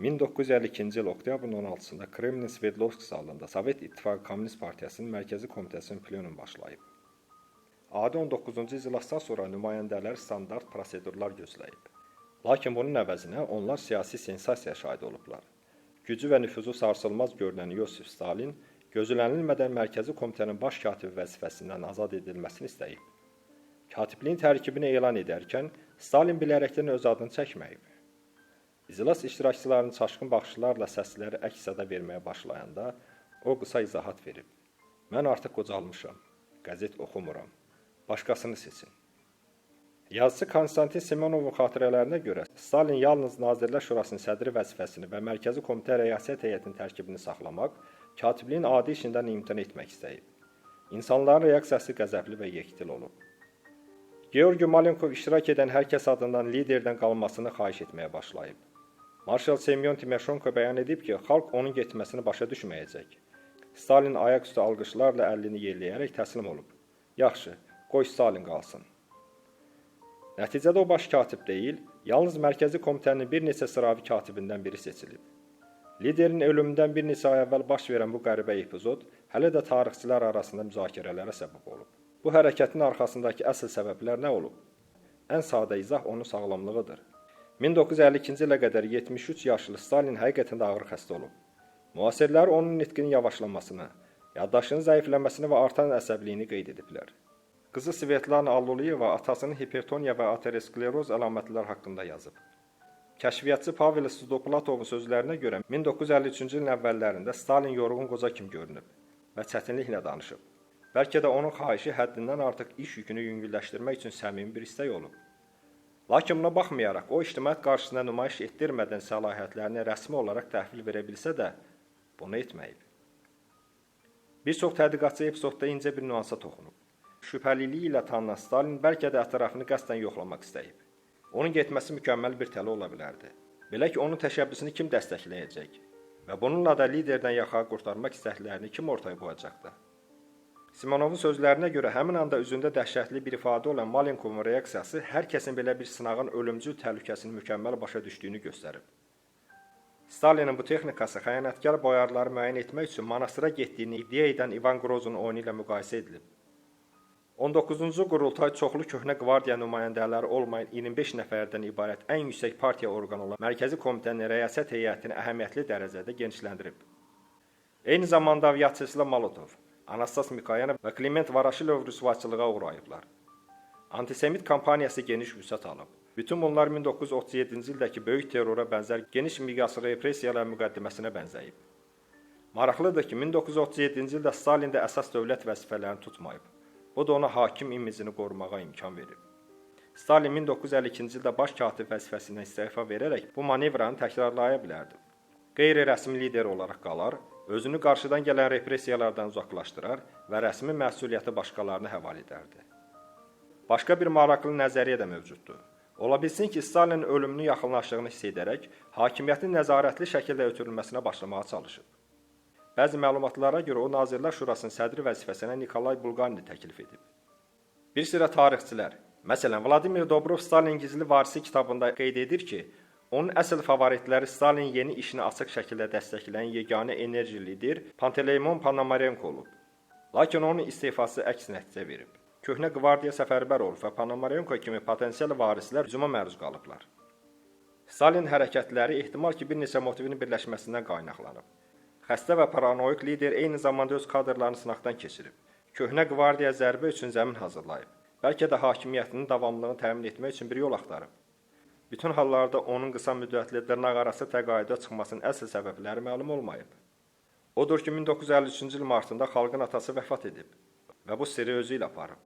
1952-ci il oktyabrın 16-sında Kremlin Sverdlovsk zalında Sovet İttifaqı Komünist Partiyasının Mərkəzi Komitəsinin plenum başlayıb. Adi 19-cu iclasdan sonra nümayəndələr standart prosedurlar gözləyib. Lakin bunun əvəzinə onlar siyasi sensasiya şahid olublar. Gücü və nüfuzu sarsılmaz görünən Yosif Stalin gözlənilmədən Mərkəzi Komitənin baş katibi vəzifəsindən azad edilməsini istəyib. Katibliyin tərkibini elan edərkən Stalin bilərəkdən öz adını çəkməyib. İclas iştirakçılarının çaşqın baxışlarla səsləri əks-səda verməyə başlayanda o qısa izahat verib. Mən artıq qocalmışam, qəzet oxumuram, başqasını seçin. Yazıcı Konstantin Simonovun xatirələrinə görə Stalin yalnız Nazirlər Şurasının sədri vəzifəsini və Mərkəzi Komitə rəyasət heyətinin tərkibini saxlamaq, katibliyin adi işindən imtina etmək istəyib. İnsanların reaksiyası qəzəbli və yekdil olub. Georgi Malenkov iştirak edən hər kəs adından liderdən qalmasını xahiş etməyə başlayıb. Marşal Semyon Timoshenko bəyan edib ki, xalq onun getməsini başa düşməyəcək. Stalin ayaqüstü alqışlarla əlini yelləyərək təslim olub. Yaxşı, qoy Stalin qalsın. Nəticədə o baş katib deyil, yalnız Mərkəzi Komitənin bir neçə sıravi katibindən biri seçilib. Liderin ölümündən bir neçə ay əvvəl baş verən bu qəribə epizod hələ də tarixçilər arasında müzakirələrə səbəb olub. Bu hərəkətin arxasındakı əsl səbəblər nə olub? Ən sadə izah onun sağlamlığıdır. 1952-ci ilə qədər 73 yaşlı Stalin həqiqətən də ağır xəstə olub. Müasirlər onun nitqinin yavaşlamasını, yaddaşının zəifləməsini və artan əsəbliyini qeyd ediblər. Qızı Svetlana Alluliyeva atasının hipertoniya və ateroskleroz əlamətlər haqqında yazıb. Kəşfiyyatçı Pavel Sudoplatovun sözlərinə görə 1953-cü ilin əvvəllərində Stalin yorğun qoca kimi görünüb və çətinliklə danışıb. Bəlkə də onun xahişi həddindən artıq iş yükünü yüngülləşdirmək üçün səmimi bir istək olub. Lakin buna baxmayaraq, o ictimaiyyət qarşısında nümayiş etdirmədən səlahiyyətlərini rəsmi olaraq təhvil verə bilsə də, bunu etməyib. Bir çox tədqiqatçı epizodda incə bir nüansa toxunub. Şübhəliliyi ilə tanınan Stalin bəlkə də ətrafını qəsdən yoxlamaq istəyib. Onun getməsi mükəmməl bir tələ ola bilərdi. Belə ki, onun təşəbbüsünü kim dəstəkləyəcək və bununla da liderdən yaxağı qurtarmaq istəklərini kim ortaya qoyacaqdı? Simonovun sözlərinə görə həmin anda üzündə dəhşətli bir ifadə olan Malenkovun reaksiyası hər kəsin belə bir sınağın ölümcül təhlükəsini mükəmməl başa düşdüyünü göstərib. Stalinin bu texnikası xəyanətkar boyarları müəyyən etmək üçün monastıra getdiyini iddia edən İvan Grozun oyunu ilə müqayisə edilib. 19-cu qurultay çoxlu köhnə qvardiya nümayəndələri olmayan 25 nəfərdən ibarət ən yüksək partiya orqanı olan Mərkəzi Komitənin rəyasət heyətini əhəmiyyətli dərəcədə genişləndirib. Eyni zamanda Vyacheslav Molotov, Anastas Mikoyanov və Klement Voroshilov rüsvaçılığa uğrayıblar. Antisemit kampaniyası geniş vüsət alıb. Bütün bunlar 1937-ci ildəki böyük terrora bənzər geniş miqyaslı repressiyalar müqəddiməsinə bənzəyib. Maraqlıdır ki, 1937-ci ildə Stalin də əsas dövlət vəzifələrini tutmayıb. Bu da ona hakim imicini qorumağa imkan verib. Stalin 1952-ci ildə baş katib vəzifəsindən istifa verərək bu manevranı təkrarlaya bilərdi. Qeyri-rəsmi lider olaraq qalar, özünü qarşıdan gələn repressiyalardan uzaqlaşdırar və rəsmi məsuliyyəti başqalarına həvalə edərdi. Başqa bir maraqlı nəzəriyyə də mövcuddur. Ola bilsin ki, Stalinin ölümünün yaxınlaşdığını hiss edərək, hakimiyyətin nəzarətli şəkildə ötürülməsinə başlamağa çalışıb. Bəzi məlumatlara görə o Nazirlər Şurasının sədri vəzifəsinə Nikolay Bulganini təklif edib. Bir sıra tarixçilər, məsələn, Vladimir Dobrov Stalin gizli varisi kitabında qeyd edir ki, onun əsl favoritləri Stalin yeni işini açıq şəkildə dəstəkləyən yeganə enerji lider Panteleimon Ponomarenko olub. Lakin onun istefası əks nəticə verib. Köhnə qvardiya səfərbər olub və Ponomarenko kimi potensial varislər hücuma məruz qalıblar. Stalin hərəkətləri ehtimal ki, bir neçə motivin birləşməsindən qaynaqlanıb. Xəstə və paranoik lider eyni zamanda öz kadrlarını sınaqdan keçirib. Köhnə qvardiya zərbə üçün zəmin hazırlayıb. Bəlkə də hakimiyyətinin davamlılığını təmin etmək üçün bir yol axtarıb. Bütün hallarda onun qısa müddətli dırnaqarası təqaüdə çıxmasının əsl səbəbləri məlum olmayıb. Odur ki, 1953-cü il martında xalqın atası vəfat edib və bu sirri özü ilə aparıb.